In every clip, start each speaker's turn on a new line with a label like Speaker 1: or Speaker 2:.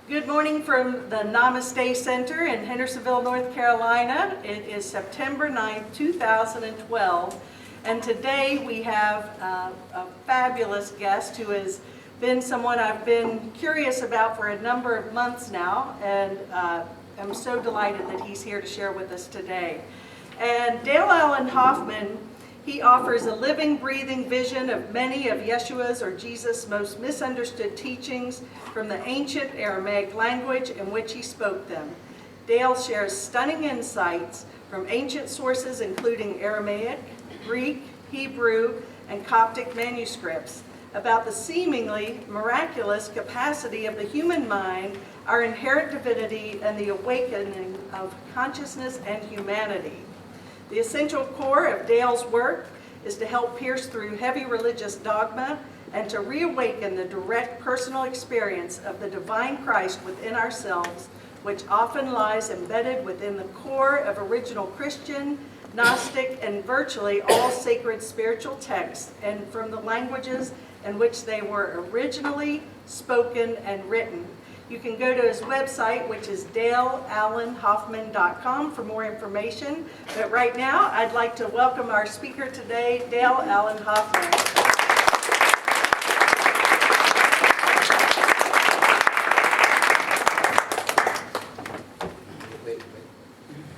Speaker 1: Good morning from the Namaste Center in Hendersonville, North Carolina. It is September 9th, 2012, and today we have a fabulous guest who has been someone I've been curious about for a number of months now, and I'm so delighted that he's here to share with us today. And Allen Hoffman, he offers a living, breathing vision of many of Yeshua's or Jesus' most misunderstood teachings from the ancient Aramaic language in which he spoke them. Dale shares stunning insights from ancient sources including Aramaic, Greek, Hebrew, and Coptic manuscripts about the seemingly miraculous capacity of the human mind, our inherent divinity, and the awakening of consciousness and humanity. The essential core of Dale's work is to help pierce through heavy religious dogma and to reawaken the direct personal experience of the divine Christ within ourselves, which often lies embedded within the core of original Christian, Gnostic, and virtually all sacred spiritual texts, and from the languages in which they were originally spoken and written. You can go to his website, which is daleallenhoffman.com, for more information. But right now, I'd like to welcome our speaker today, Allen Hoffman.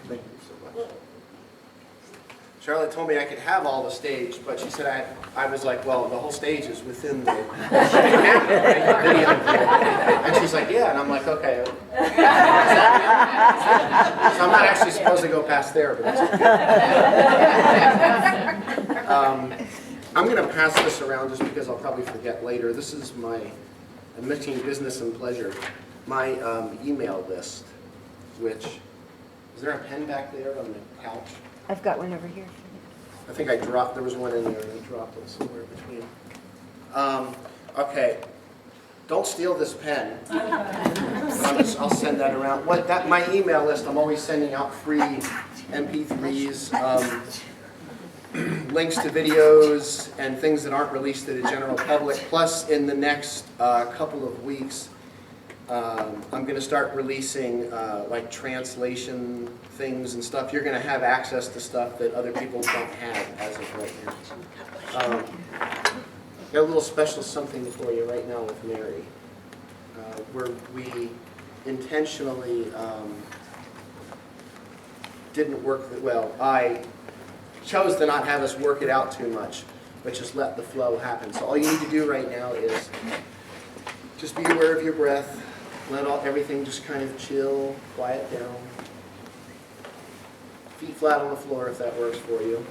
Speaker 2: Thank you so much. Charlotte told me I could have all the stage, but she said I was like, well, the whole stage is within the camera, right? The video. And she's like, yeah, and I'm like, okay. So I'm not actually supposed to go past there, but that's okay. I'm going to pass this around just because I'll probably forget later. This is I'm mixing business and pleasure. My email list, which, is there a pen back there on the couch?
Speaker 3: I've got one over here.
Speaker 2: I think there was one in there and I dropped it somewhere between. Okay, don't steal this pen. I'll send that around. My email list, I'm always sending out free MP3s, links to videos and things that aren't released to the general public. Plus, in the next couple of weeks, I'm going to start releasing like translation things and stuff. You're going to have access to stuff that other people don't have as of right now. Got a little special something for you right now with Mary, where we intentionally didn't work well. I chose to not have us work it out too much, but just let the flow happen. So all you need to do right now is just be aware of your breath. Let everything just kind of chill, quiet down. Feet flat on the floor if that works for you.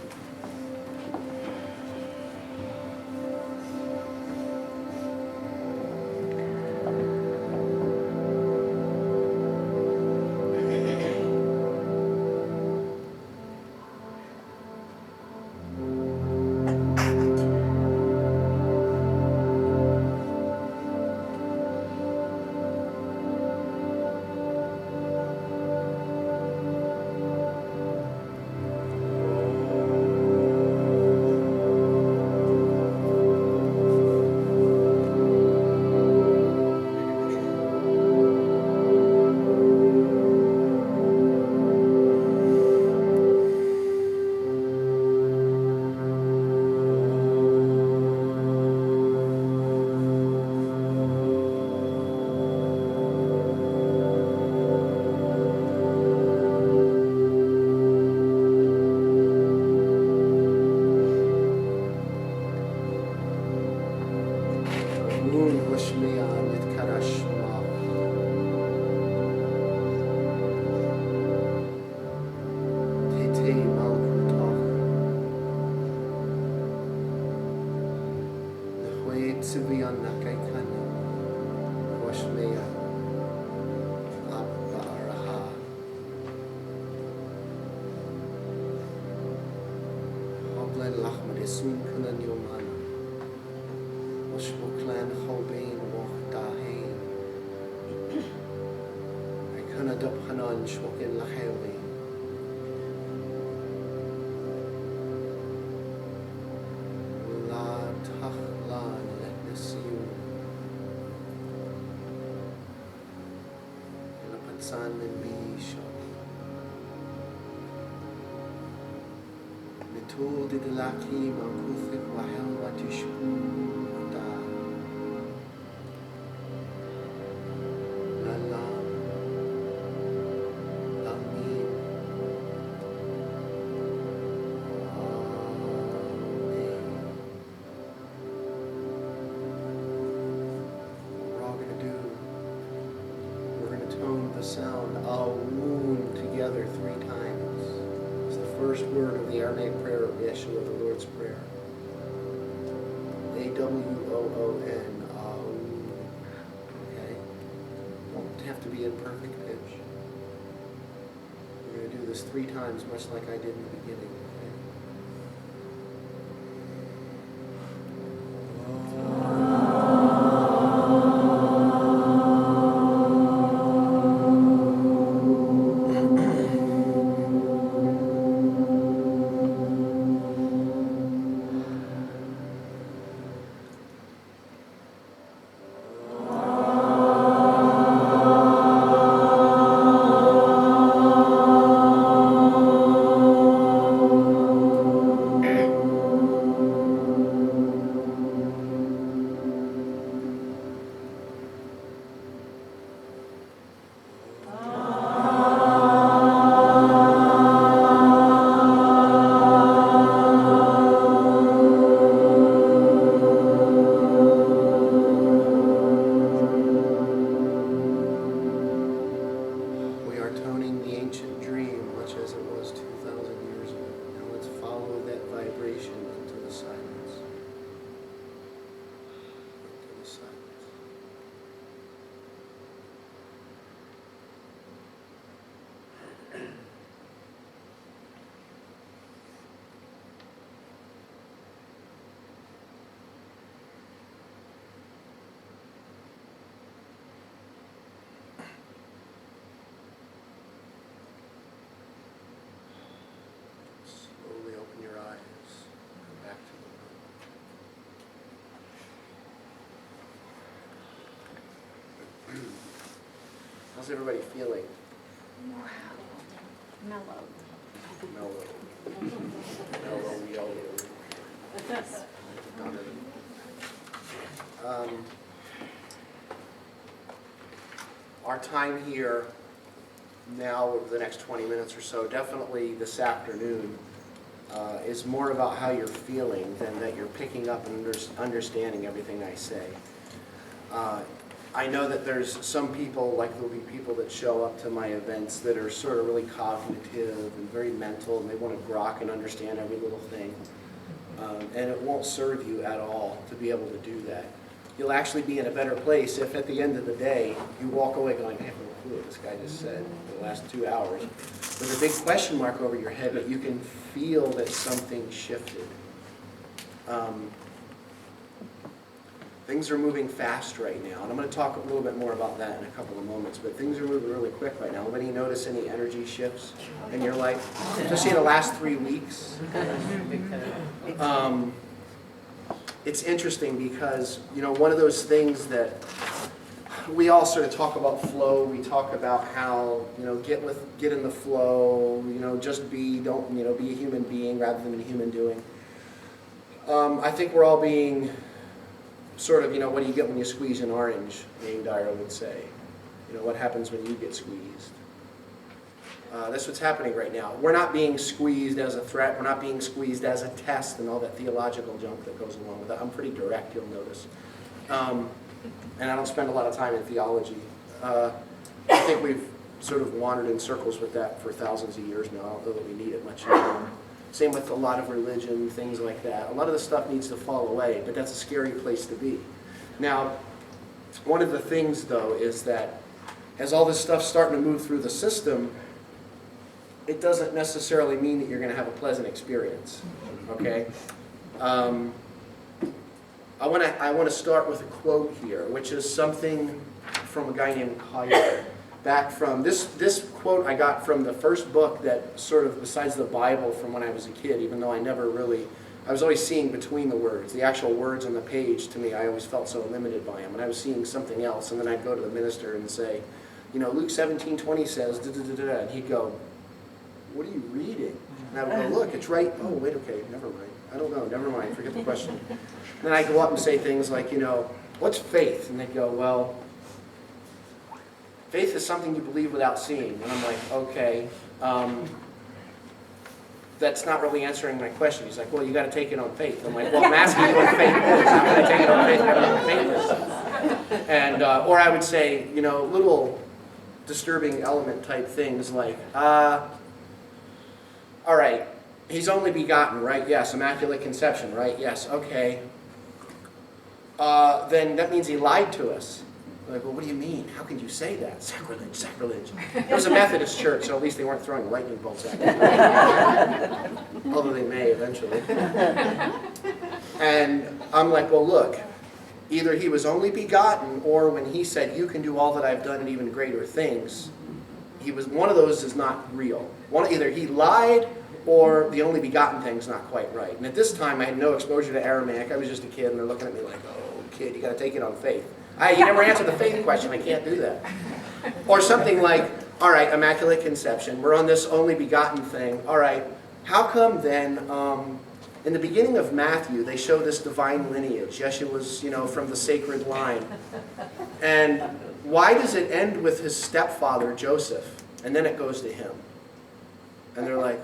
Speaker 2: San Bisho. Mitul Didilaki Makuthik Wahel Watishu Mata. Lala. Amin. The sound Awun together 3 times. It's the first word of the Aramaic prayer of Yeshua, the Lord's Prayer. A-W-O-O-N, Awun. Okay? Don't have to be in perfect pitch. We're going to do this 3 times, much like I did in the beginning. How's everybody feeling?
Speaker 3: Mellow.
Speaker 2: Mellow. Mellow. Our time here now over the next 20 minutes or so, definitely this afternoon, is more about how you're feeling than that you're picking up and understanding everything I say. I know that there's some people, like there'll be people that show up to my events that are sort of really cognitive and very mental, and they want to grok and understand every little thing. And it won't serve you at all to be able to do that. You'll actually be in a better place if at the end of the day you walk away going, I have no clue what this guy just said for the last 2 hours, with a big question mark over your head, but you can feel that something shifted. Things are moving fast right now, and I'm going to talk a little bit more about that in a couple of moments, but things are moving really quick right now. Anybody notice any energy shifts in your life, especially in the last 3 weeks? It's interesting because, you know, one of those things that we all sort of talk about flow. We talk about how, you know, get in the flow, you know, just be, don't, you know, be a human being rather than a human doing. I think we're all being sort of, you know, what do you get when you squeeze an orange, Wayne Dyer would say. You know, what happens when you get squeezed? That's what's happening right now. We're not being squeezed as a threat. We're not being squeezed as a test and all that theological junk that goes along with it. I'm pretty direct, you'll notice. And I don't spend a lot of time in theology. I think we've sort of wandered in circles with that for thousands of years now. I don't know that we need it much anymore. Same with a lot of religion, things like that. A lot of the stuff needs to fall away, but that's a scary place to be. Now, one of the things, though, is that as all this stuff's starting to move through the system, it doesn't necessarily mean that you're going to have a pleasant experience, okay? I want to start with a quote here, which is something from a guy named Collier. Back from, this quote I got from the first book that sort of, besides the Bible, from when I was a kid, even though I never really, I was always seeing between the words. The actual words on the page, to me, I always felt so limited by them. And I was seeing something else, and then I'd go to the minister and say, Luke 17:20 says, da, da, da, da, and he'd go, what are you reading? And I would go, look, it's right. Oh, wait, okay, never mind. I don't know, never mind, forget the question. Then I'd go up and say things like, what's faith? And they'd go, well, faith is something you believe without seeing. And I'm like, okay, that's not really answering my question. He's like, well, you got to take it on faith. I'm like, well, I'm asking you what faith is. How can I take it on faith? I don't know what faith is. And, or I would say, little disturbing element type things like, all right, he's only begotten, right? Yes. Immaculate conception, right? Yes. Okay. Then that means he lied to us. I'm like, well, what do you mean? How can you say that? Sacrilege, sacrilege. It was a Methodist church, so at least they weren't throwing lightning bolts at me. Although they may eventually. And I'm like, well, look, either he was only begotten, or when he said, you can do all that I've done and even greater things, one of those is not real. Either he lied, or the only begotten thing's not quite right. And at this time, I had no exposure to Aramaic. I was just a kid, and they're looking at me like, oh, kid, you got to take it on faith. You never answered the faith question. I can't do that. Or something like, all right, Immaculate Conception. We're on this only begotten thing. All right, how come then, in the beginning of Matthew, they show this divine lineage. Yeshua was, from the sacred line. And why does it end with his stepfather, Joseph? And then it goes to him. And they're like,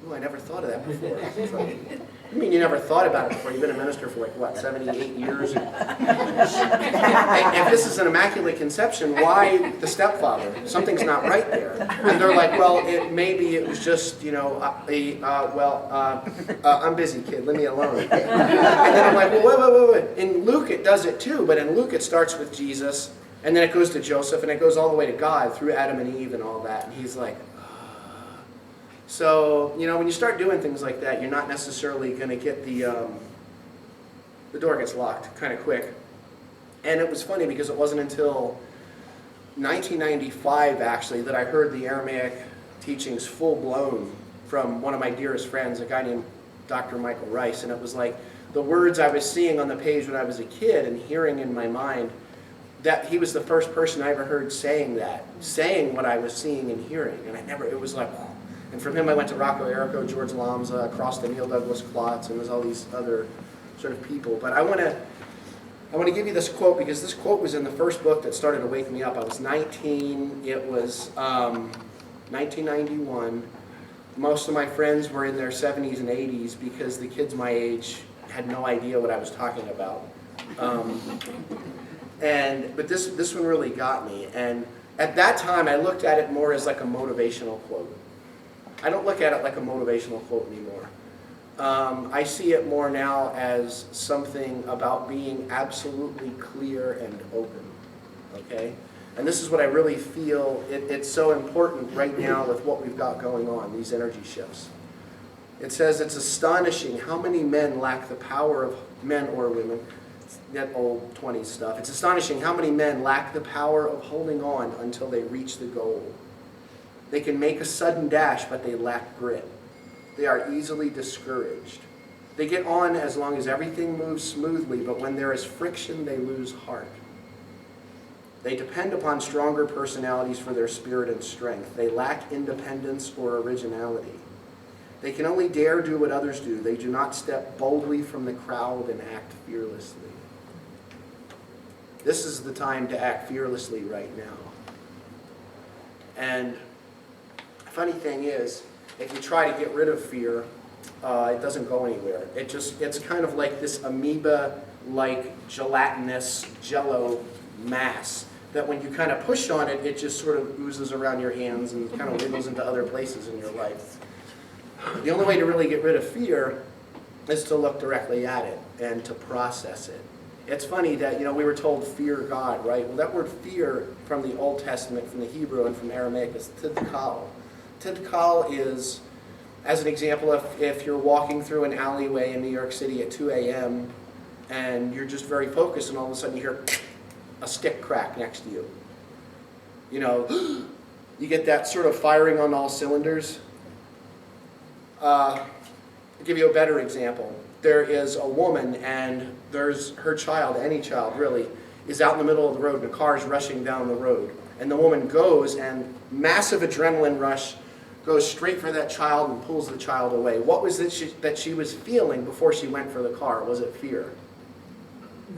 Speaker 2: oh, I never thought of that before. It's like, I mean, you never thought about it before. You've been a minister for 78 years? If this is an Immaculate Conception, why the stepfather? Something's not right there. And they're like, well, maybe it was just, I'm busy, kid, leave me alone. And then I'm like, well, wait. In Luke it does it too, but in Luke it starts with Jesus, and then it goes to Joseph, and it goes all the way to God through Adam and Eve and all that. And he's like, so, when you start doing things like that, you're not necessarily going to get the door gets locked kind of quick. And it was funny because it wasn't until 1995, actually, that I heard the Aramaic teachings full-blown from one of my dearest friends, a guy named Dr. Michael Rice. And it was like the words I was seeing on the page when I was a kid and hearing in my mind, that he was the first person I ever heard saying what I was seeing and hearing. And it was like... And from him I went to Rocco Errico, George Lamza, across to Neil Douglas Klotz, and there's all these other sort of people. But I want to give you this quote, because this quote was in the first book that started to wake me up. I was 19, it was 1991. Most of my friends were in their 70s and 80s because the kids my age had no idea what I was talking about. But this one really got me. And at that time I looked at it more as like a motivational quote. I don't look at it like a motivational quote anymore. I see it more now as something about being absolutely clear and open, okay? And this is what I really feel, it's so important right now with what we've got going on, these energy shifts. It says, it's astonishing how many men lack the power of, men or women, that old 20s stuff. It's astonishing how many men lack the power of holding on until they reach the goal. They can make a sudden dash, but they lack grit. They are easily discouraged. They get on as long as everything moves smoothly, but when there is friction, they lose heart. They depend upon stronger personalities for their spirit and strength. They lack independence or originality. They can only dare do what others do. They do not step boldly from the crowd and act fearlessly. This is the time to act fearlessly right now. And funny thing is, if you try to get rid of fear, it doesn't go anywhere. It's kind of like this amoeba-like gelatinous jello mass that when you kind of push on it, it just sort of oozes around your hands and kind of wiggles into other places in your life. The only way to really get rid of fear is to look directly at it and to process it. It's funny that, we were told fear God, right? Well, that word fear from the Old Testament, from the Hebrew and from Aramaic is tidkal. Tidkal is, as an example, if you're walking through an alleyway in New York City at 2 a.m. and you're just very focused and all of a sudden you hear a stick crack next to you. You get that sort of firing on all cylinders. I'll give you a better example. There is a woman and there's her child, any child really, is out in the middle of the road and a car is rushing down the road. And the woman goes, and massive adrenaline rush, goes straight for that child and pulls the child away. What was it that she was feeling before she went for the car? Was it fear?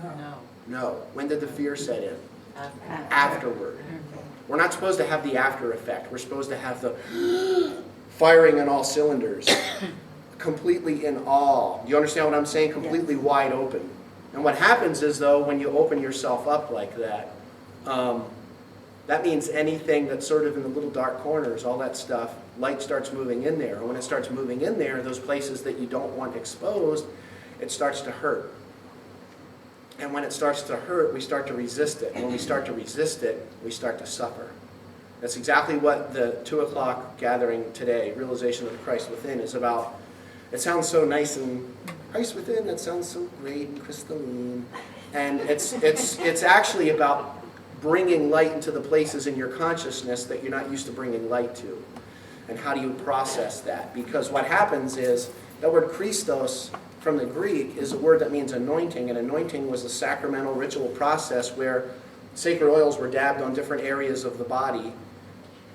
Speaker 3: No.
Speaker 2: No. When did the fear set in? Afterward. We're not supposed to have the after effect. We're supposed to have the firing on all cylinders. Completely in awe. Do you understand what I'm saying? Completely wide open. And what happens is, though, when you open yourself up like that, that means anything that's sort of in the little dark corners, all that stuff, light starts moving in there. And when it starts moving in there, those places that you don't want exposed, it starts to hurt. And when it starts to hurt, we start to resist it. And when we start to resist it, we start to suffer. That's exactly what the 2 o'clock gathering today, Realization of the Christ Within, is about. It sounds so nice and Christ Within, that sounds so great and crystalline. And it's actually about bringing light into the places in your consciousness that you're not used to bringing light to. And how do you process that? Because what happens is, that word Christos from the Greek is a word that means anointing, and anointing was a sacramental ritual process where sacred oils were dabbed on different areas of the body.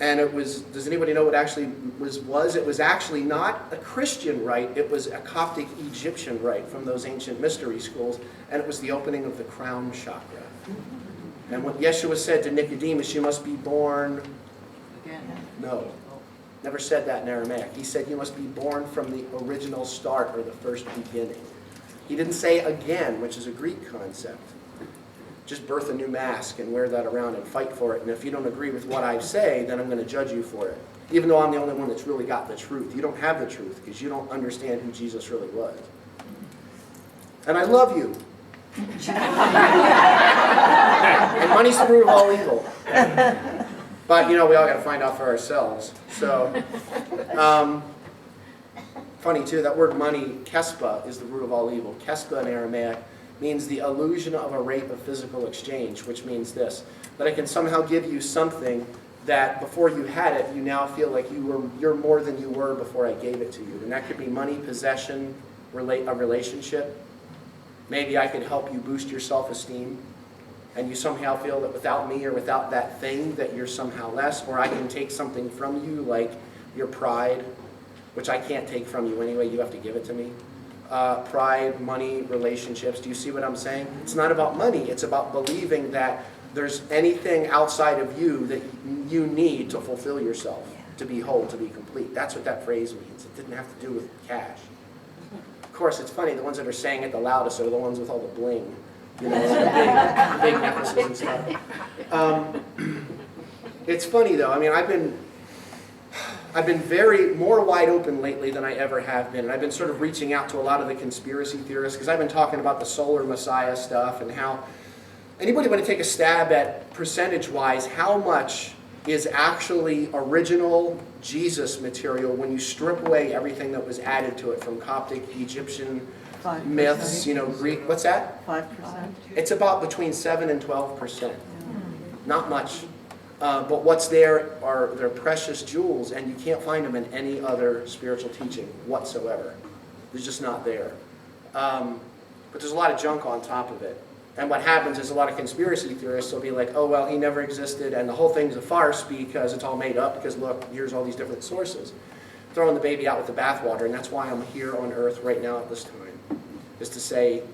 Speaker 2: And it was, does anybody know what actually was? It was actually not a Christian rite, it was a Coptic Egyptian rite from those ancient mystery schools, and it was the opening of the crown chakra. And what Yeshua said to Nicodemus, you must be born
Speaker 3: Again.
Speaker 2: No, never said that in Aramaic. He said you must be born from the original start, or the first beginning. He didn't say again, which is a Greek concept. Just birth a new mask and wear that around and fight for it. And if you don't agree with what I say, then I'm going to judge you for it. Even though I'm the only one that's really got the truth. You don't have the truth because you don't understand who Jesus really was. And I love you. And money's the root of all evil. But, we all got to find out for ourselves. So, funny too, that word money, kespa, is the root of all evil. Kespa in Aramaic means the illusion of a rate of physical exchange, which means this, that I can somehow give you something that before you had it, you now feel like you're more than you were before I gave it to you. And that could be money, possession, a relationship. Maybe I could help you boost your self-esteem, and you somehow feel that without me or without that thing that you're somehow less, or I can take something from you like your pride, which I can't take from you anyway, you have to give it to me. Pride, money, relationships, do you see what I'm saying? It's not about money, it's about believing that there's anything outside of you that you need to fulfill yourself, to be whole, to be complete. That's what that phrase means. It didn't have to do with cash. Of course, it's funny, the ones that are saying it the loudest are the ones with all the bling. The big necklaces and stuff. It's funny though, I mean, I've been more wide open lately than I ever have been. And I've been sort of reaching out to a lot of the conspiracy theorists, because I've been talking about the solar messiah stuff and how, anybody want to take a stab at percentage-wise, how much is actually original Jesus material when you strip away everything that was added to it from Coptic, Egyptian
Speaker 3: 5%.
Speaker 2: myths, Greek, what's that?
Speaker 3: 5%.
Speaker 2: It's about between 7 and 12%. Not much. But what's there are their precious jewels, and you can't find them in any other spiritual teaching whatsoever. They're just not there. But there's a lot of junk on top of it. And what happens is a lot of conspiracy theorists will be like, oh, well, he never existed, and the whole thing's a farce because it's all made up, because look, here's all these different sources. Throwing the baby out with the bathwater, and that's why I'm here on earth right now at this time, is to say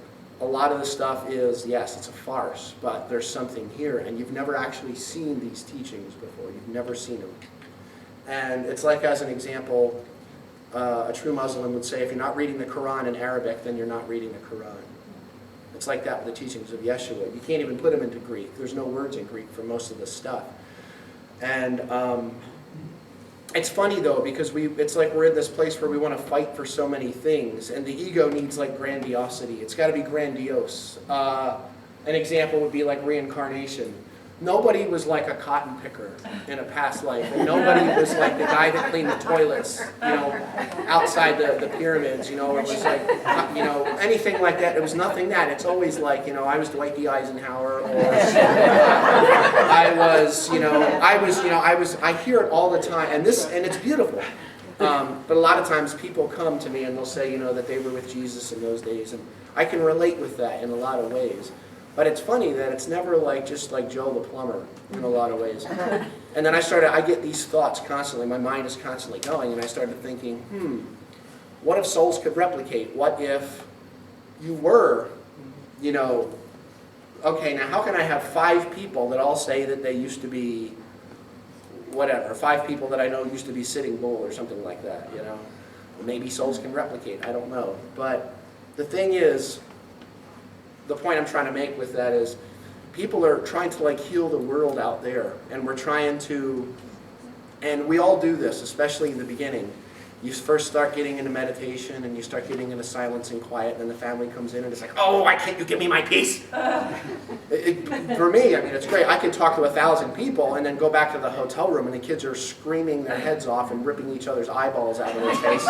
Speaker 2: a lot of the stuff is, yes, it's a farce, but there's something here, and you've never actually seen these teachings before. You've never seen them. And it's like, as an example, a true Muslim would say, if you're not reading the Quran in Arabic, then you're not reading the Quran. It's like that with the teachings of Yeshua. You can't even put them into Greek. There's no words in Greek for most of this stuff. And it's funny though, because it's like we're in this place where we want to fight for so many things, and the ego needs like grandiosity. It's got to be grandiose. An example would be like reincarnation. Nobody was like a cotton picker in a past life, and nobody was like the guy that cleaned the toilets, outside the pyramids, it was like, anything like that. It was nothing that. It's always like, I was Dwight D. Eisenhower, or I hear it all the time, and it's beautiful. But a lot of times people come to me and they'll say, that they were with Jesus in those days, and I can relate with that in a lot of ways. But it's funny that it's never like just like Joe the plumber in a lot of ways. And then I get these thoughts constantly. My mind is constantly going, and I started thinking, what if souls could replicate? What if you were, okay, now how can I have 5 people that all say that they used to be whatever, 5 people that I know used to be Sitting Bull or something like that, Maybe souls can replicate, I don't know. But the thing is, the point I'm trying to make with that is, people are trying to heal the world out there, and we're trying to, and we all do this, especially in the beginning. You first start getting into meditation, and you start getting into silence and quiet, and then the family comes in, and it's like, oh, why can't you give me my peace? For me, it's great. I could talk to 1,000 people, and then go back to the hotel room, and the kids are screaming their heads off and ripping each other's eyeballs out of their face.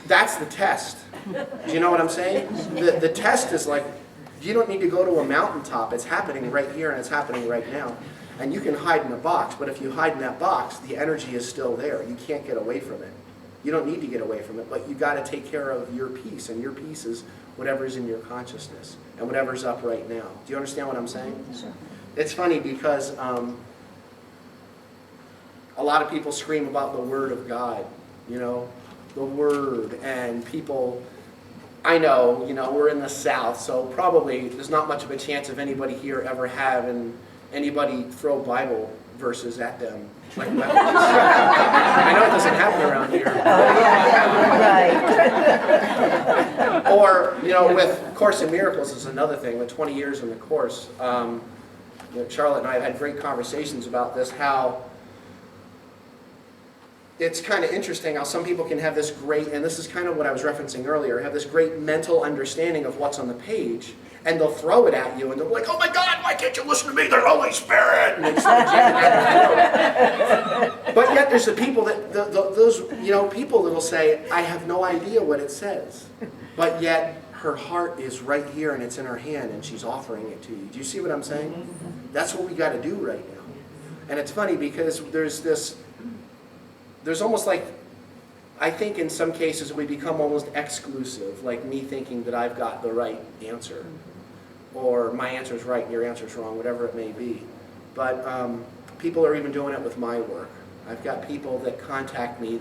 Speaker 2: That's the test. Do you know what I'm saying? The test is you don't need to go to a mountaintop. It's happening right here, and it's happening right now. And you can hide in a box, but if you hide in that box, the energy is still there. You can't get away from it. You don't need to get away from it, but you got to take care of your peace, and your peace is whatever's in your consciousness and whatever's up right now. Do you understand what I'm saying?
Speaker 4: Sure.
Speaker 2: It's funny because a lot of people scream about the Word of God, the Word, and people, I know, we're in the South, so probably there's not much of a chance of anybody here ever having anybody throw Bible verses at them like weapons. I know it doesn't happen around here.
Speaker 4: Right.
Speaker 2: Or, with Course in Miracles is another thing. With 20 years in the Course, Charlotte and I have had great conversations about this, how it's kind of interesting how some people can have this great, and this is kind of what I was referencing earlier, have this great mental understanding of what's on the page, and they'll throw it at you, and they'll be like, oh my God, why can't you listen to me? The Holy Spirit! And they start jamming at their throat. But yet there's the people those people that will say, I have no idea what it says. But yet her heart is right here, and it's in her hand, and she's offering it to you. Do you see what I'm saying? That's what we got to do right now. And it's funny because there's almost I think in some cases we become almost exclusive, like me thinking that I've got the right answer, or my answer's right and your answer's wrong, whatever it may be. But people are even doing it with my work. I've got people that contact me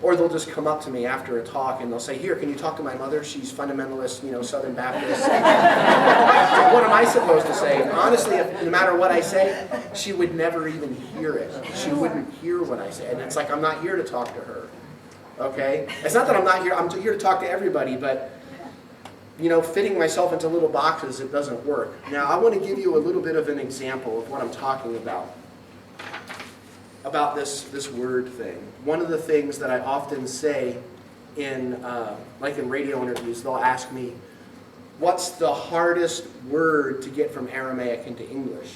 Speaker 2: or they'll just come up to me after a talk and they'll say, here, can you talk to my mother? She's fundamentalist, Southern Baptist. What am I supposed to say? Honestly, no matter what I say, she would never even hear it. She wouldn't hear what I say. And it's like, I'm not here to talk to her. Okay? It's not that I'm not here. I'm here to talk to everybody, but, fitting myself into little boxes, it doesn't work. Now, I want to give you a little bit of an example of what I'm talking about this word thing. One of the things that I often say in radio interviews, they'll ask me, what's the hardest word to get from Aramaic into English?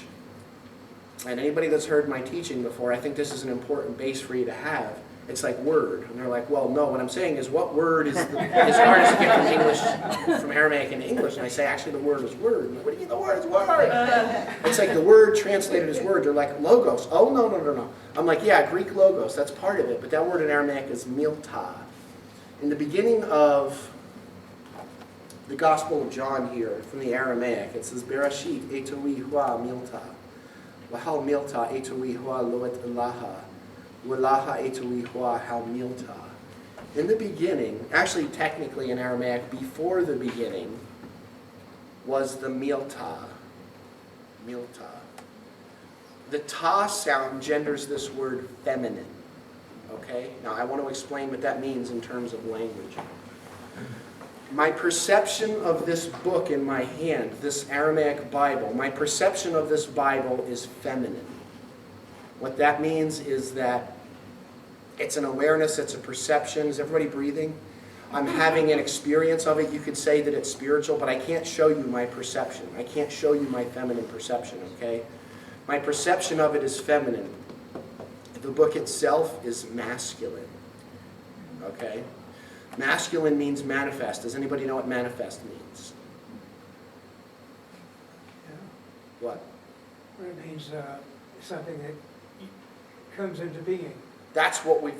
Speaker 2: And anybody that's heard my teaching before, I think this is an important base for you to have. It's like word. And they're like, well, no, what I'm saying is what word is hardest to get from Aramaic into English? And I say, actually, the word is word. What do you mean the word is word? It's like the word translated as word. They're like, logos. Oh, no. I'm like, yeah, Greek logos, that's part of it. But that word in Aramaic is milta. In the beginning of the Gospel of John here, from the Aramaic, it says, Bereshit etoi hua milta. Wahal milta etoi hua loet ilaha. Walaha etoi hua hal milta. In the beginning, actually technically in Aramaic, before the beginning, was the milta. Milta. The ta sound genders this word feminine. Okay? Now I want to explain what that means in terms of language. My perception of this book in my hand, this Aramaic Bible, my perception of this Bible is feminine. What that means is that it's an awareness, it's a perception. Is everybody breathing? I'm having an experience of it. You could say that it's spiritual, but I can't show you my perception. I can't show you my feminine perception, okay? My perception of it is feminine. The book itself is masculine, okay? Masculine means manifest. Does anybody know what manifest means?
Speaker 5: Yeah.
Speaker 2: What?
Speaker 5: Well, it means something that comes into being.
Speaker 2: That's what we,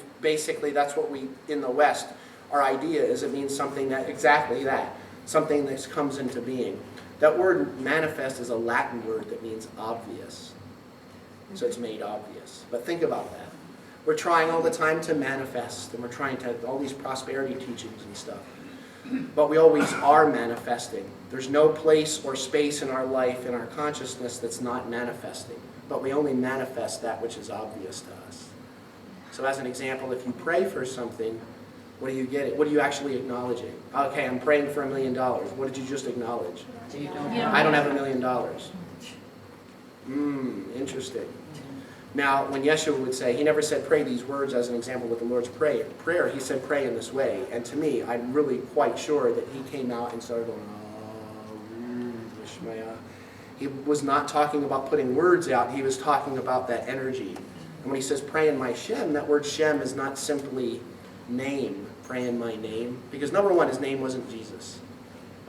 Speaker 2: in the West, our idea is it means something that, exactly that, something that comes into being. That word manifest is a Latin word that means obvious. So it's made obvious. But think about that. We're trying all the time to manifest, and we're trying to all these prosperity teachings and stuff. But we always are manifesting. There's no place or space in our life, in our consciousness, that's not manifesting. But we only manifest that which is obvious to us. So as an example, if you pray for something, what do you get? What are you actually acknowledging? Okay, I'm praying for $1 million. What did you just acknowledge?
Speaker 3: You don't
Speaker 2: I don't have $1 million. Interesting. Now, when Yeshua would say, he never said pray these words as an example with the Lord's Prayer. He said pray in this way. And to me, I'm really quite sure that he came out and started going, Vishmaya. He was not talking about putting words out. He was talking about that energy. And when he says pray in my Shem, that word Shem is not simply name, pray in my name. Because number one, his name wasn't Jesus.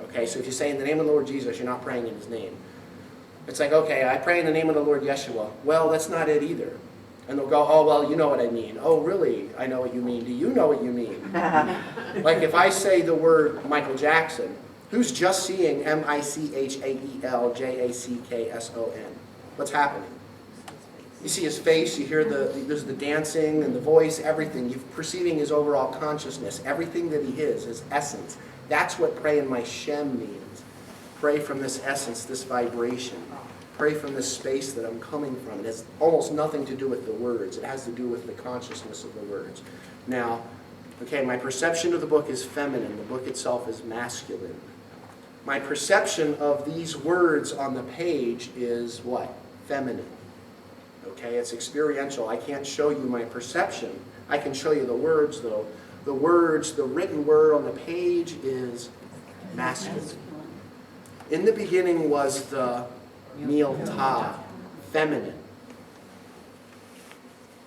Speaker 2: Okay, so if you say in the name of the Lord Jesus, you're not praying in his name. It's like, okay, I pray in the name of the Lord Yeshua. Well, that's not it either. And they'll go, oh, well, you know what I mean. Oh, really? I know what you mean. Do you know what you mean? Like if I say the word Michael Jackson, who's just seeing Michaeljackson? What's happening? You see his face, you hear there's the dancing and the voice, everything. You're perceiving his overall consciousness, everything that he is, his essence. That's what pray in my Shem means. Pray from this essence, this vibration. Pray from this space that I'm coming from. It has almost nothing to do with the words. It has to do with the consciousness of the words. Now, okay, my perception of the book is feminine. The book itself is masculine. My perception of these words on the page is what? Feminine. Okay, it's experiential. I can't show you my perception. I can show you the words, though. The words, the written word on the page is masculine. In the beginning was the Milta, feminine.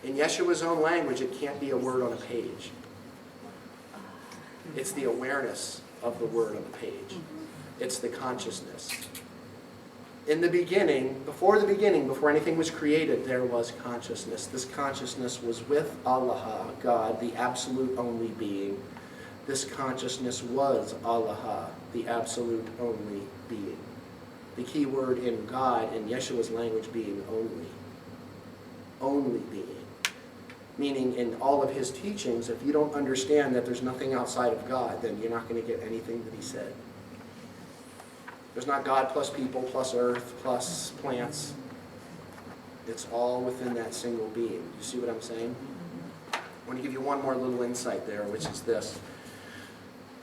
Speaker 2: In Yeshua's own language, it can't be a word on a page. It's the awareness of the word on the page. It's the consciousness. In the beginning, before anything was created, there was consciousness. This consciousness was with Allah, God, the absolute only being. This consciousness was Allah, the absolute only being. The key word in God, in Yeshua's language, being only. Only being. Meaning in all of his teachings, if you don't understand that there's nothing outside of God, then you're not going to get anything that he said. There's not God plus people plus earth plus plants. It's all within that single being. You see what I'm saying? I want to give you one more little insight there, which is this.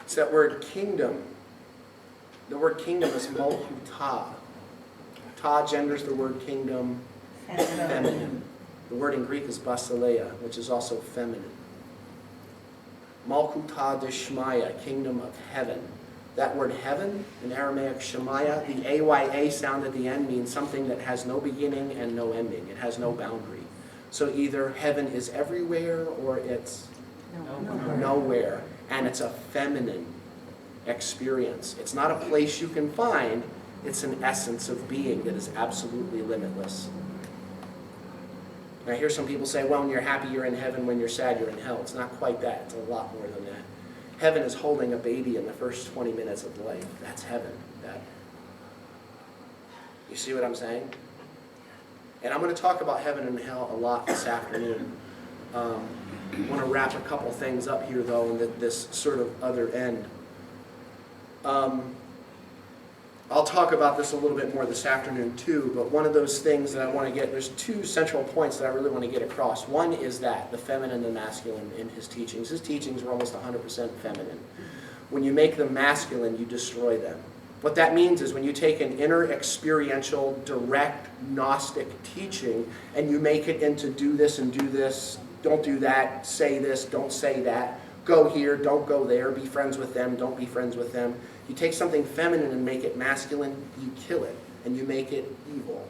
Speaker 2: It's that word kingdom. The word kingdom is Malkuta. Ta genders the word kingdom feminine. The word in Greek is basileia, which is also feminine. Malkuta Deshmaya, kingdom of heaven. That word heaven, in Aramaic Shemaya, the AYA sound at the end means something that has no beginning and no ending. It has no boundary. So either heaven is everywhere or it's nowhere. And it's a feminine experience. It's not a place you can find. It's an essence of being that is absolutely limitless. And I hear some people say, well, when you're happy, you're in heaven. When you're sad, you're in hell. It's not quite that. It's a lot more than that. Heaven is holding a baby in the first 20 minutes of life. That's heaven. You see what I'm saying? And I'm going to talk about heaven and hell a lot this afternoon. I want to wrap a couple things up here, though, in this sort of other end. I'll talk about this a little bit more this afternoon, too, but one of those things that I want to get, there's two central points that I really want to get across. One is that, the feminine and masculine in his teachings. His teachings are almost 100% feminine. When you make them masculine, you destroy them. What that means is when you take an inner experiential, direct, Gnostic teaching, and you make it into do this and do this, don't do that, say this, don't say that, go here, don't go there, be friends with them, don't be friends with them. You take something feminine and make it masculine, you kill it, and you make it evil.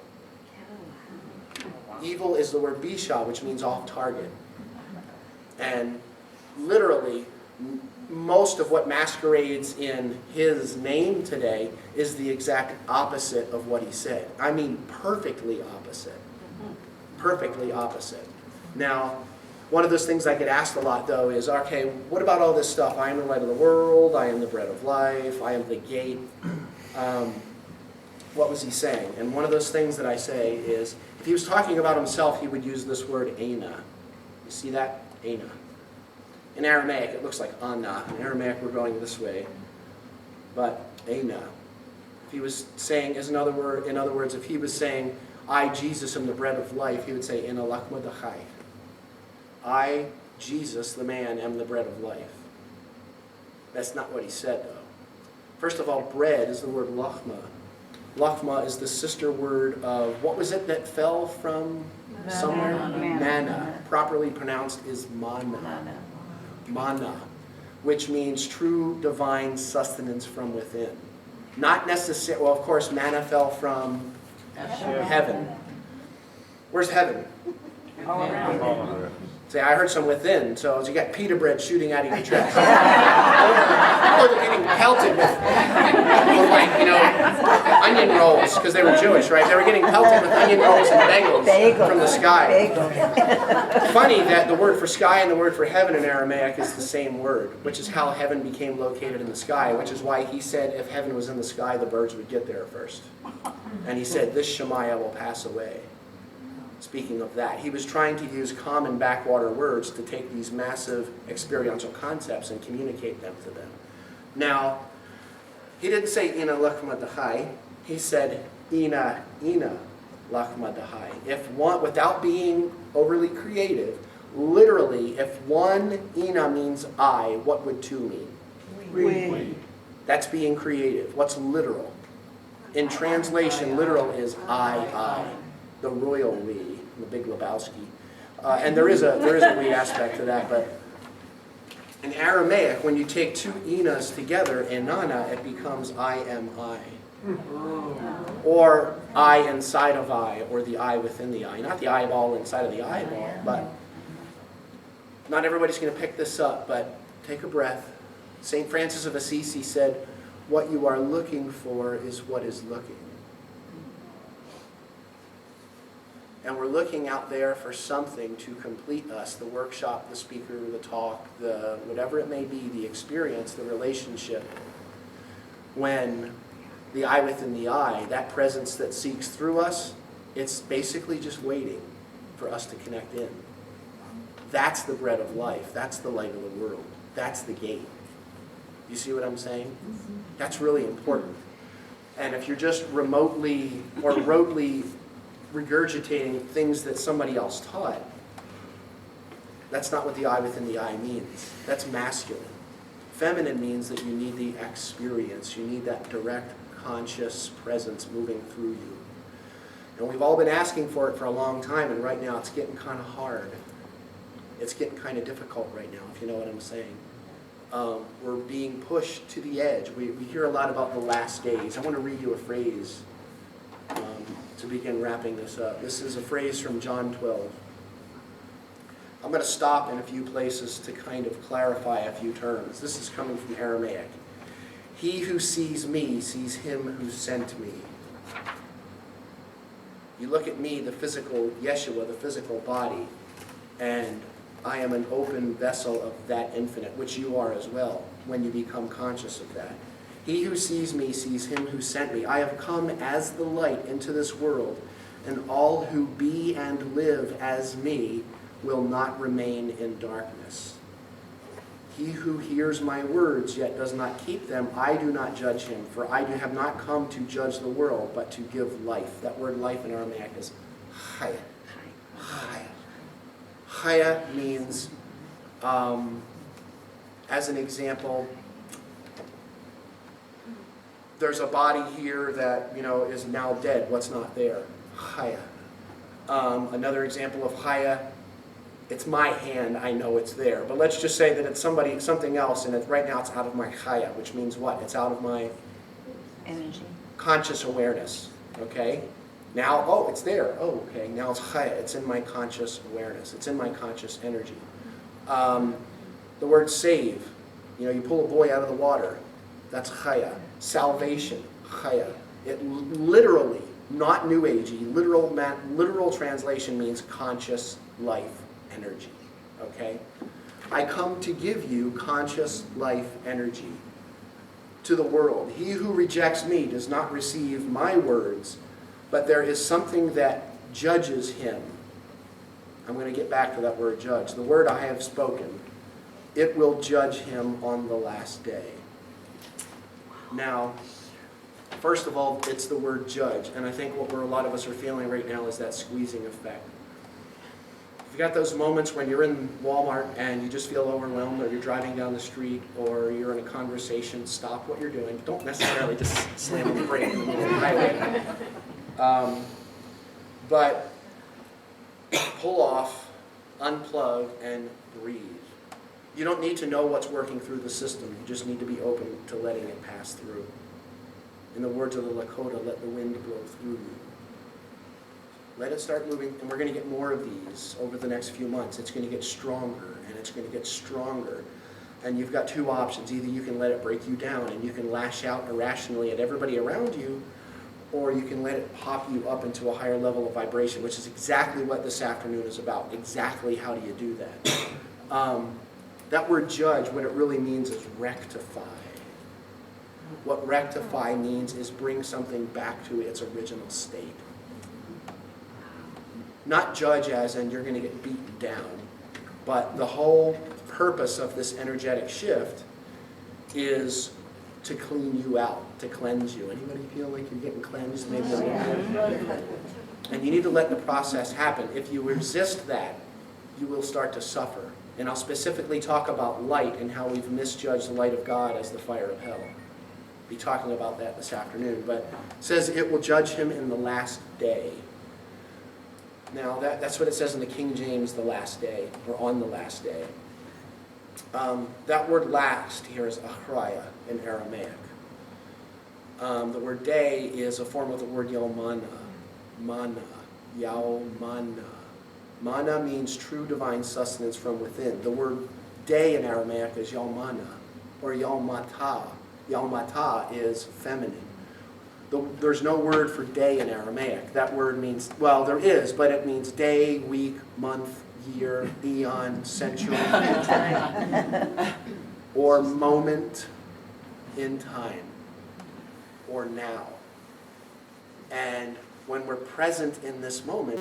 Speaker 2: Evil is the word bisha, which means off target. And literally, most of what masquerades in his name today is the exact opposite of what he said. I mean, perfectly opposite. Perfectly opposite. Now, one of those things I get asked a lot, though, is, okay, what about all this stuff? I am the light of the world, I am the bread of life, I am the gate. what was he saying? And one of those things that I say is, if he was talking about himself, he would use this word Ana. You see that? Ana. In Aramaic, it looks like Ana. In Aramaic, we're going this way. But Ana. If he was saying, in other words, if he was saying, I, Jesus, am the bread of life, he would say, Ina lakma dachai. I, Jesus, the man, am the bread of life. That's not what he said, though. First of all, bread is the word lachma. Lachma is the sister word of, what was it that fell from somewhere? Manna. Properly pronounced is mana. Mana, which means true divine sustenance from within. Not necessarily, well, of course, manna fell from heaven. Where's heaven?
Speaker 3: All around.
Speaker 2: Say, I heard some within, so you got pita bread shooting out of your chest. Or they're getting pelted with like, onion rolls, because they were Jewish, right? They were getting pelted with onion rolls and bagels from the sky. Funny that the word for sky and the word for heaven in Aramaic is the same word, which is how heaven became located in the sky, which is why he said if heaven was in the sky, the birds would get there first. And he said, this Shemaiah will pass away. Speaking of that, he was trying to use common backwater words to take these massive experiential concepts and communicate them to them. Now, he didn't say Ina Lachma Dachai. He said Ina Lachma Dachai. If one, without being overly creative, literally, if one Ina means I, what would two mean?
Speaker 5: We.
Speaker 2: That's being creative. What's literal? In translation, literal is I. The royal we, the Big Lebowski. And there is a we aspect to that, but in Aramaic, when you take two inas together, enana, it becomes I am I. Or I inside of I, or the I within the I. Not the eyeball inside of the eyeball, but not everybody's going to pick this up, but take a breath. St. Francis of Assisi said, what you are looking for is what is looking. And we're looking out there for something to complete us, the workshop, the speaker, the talk, the whatever it may be, the experience, the relationship. When the I within the I, that presence that seeks through us, it's basically just waiting for us to connect in. That's the bread of life. That's the light of the world. That's the gate. You see what I'm saying? That's really important. And if you're just remotely or rotely regurgitating things that somebody else taught, that's not what the I within the I means. That's masculine. Feminine means that you need the experience. You need that direct, conscious presence moving through you. And we've all been asking for it for a long time, and right now it's getting kind of hard. It's getting kind of difficult right now, if you know what I'm saying. We're being pushed to the edge. We hear a lot about the last days. I want to read you a phrase to begin wrapping this up. This is a phrase from John 12. I'm going to stop in a few places to kind of clarify a few terms. This is coming from Aramaic. He who sees me sees him who sent me. You look at me, the physical Yeshua, the physical body, and I am an open vessel of that infinite, which you are as well, when you become conscious of that. He who sees me sees him who sent me. I have come as the light into this world, and all who be and live as me will not remain in darkness. He who hears my words yet does not keep them, I do not judge him, for I have not come to judge the world, but to give life. That word life in Aramaic is chaya. Chaya. Chaya means, as an example, there's a body here that, is now dead. What's not there? Chaya. Another example of chaya, it's my hand, I know it's there. But let's just say that it's something else, and right now it's out of my chaya, which means what? It's out of my
Speaker 4: Energy.
Speaker 2: conscious awareness, okay? Now, oh, it's there. Oh, okay, now it's chaya. It's in my conscious awareness. It's in my conscious energy. The word save, you pull a boy out of the water. That's chaya. Salvation, chaya. It literally, not New Agey, literal translation means conscious life energy, okay? I come to give you conscious life energy, to the world. He who rejects me does not receive my words, but there is something that judges him. I'm going to get back to that word judge. The word I have spoken, it will judge him on the last day. Now, first of all, it's the word judge, and I think what a lot of us are feeling right now is that squeezing effect. You've got those moments when you're in Walmart and you just feel overwhelmed, or you're driving down the street, or you're in a conversation. Stop what you're doing. Don't necessarily just slam on the brake in the middle of the highway. But pull off, unplug, and breathe. You don't need to know what's working through the system. You just need to be open to letting it pass through. In the words of the Lakota, let the wind blow through you. Let it start moving, and we're going to get more of these over the next few months. It's going to get stronger, and it's going to get stronger. And you've got two options. Either you can let it break you down, and you can lash out irrationally at everybody around you, or you can let it pop you up into a higher level of vibration, which is exactly what this afternoon is about. Exactly how do you do that? That word judge, what it really means is rectify. What rectify means is bring something back to its original state. Not judge as in you're going to get beaten down, but the whole purpose of this energetic shift is to clean you out, to cleanse you. Anybody feel like you're getting cleansed maybe a little bit? And you need to let the process happen. If you resist that, you will start to suffer. And I'll specifically talk about light and how we've misjudged the light of God as the fire of hell. I'll be talking about that this afternoon. But it says it will judge him in the last day. Now, that's what it says in the King James, the last day, or on the last day. That word last here is achraya in Aramaic. The word day is a form of the word yomana. Mana. Yaomana. Mana means true divine sustenance from within. The word day in Aramaic is yomana, or yomata. Yomata is feminine. There's no word for day in Aramaic. That word means, well, there is, but it means day, week, month, year, eon, century, or moment in time, or now. And when we're present in this moment,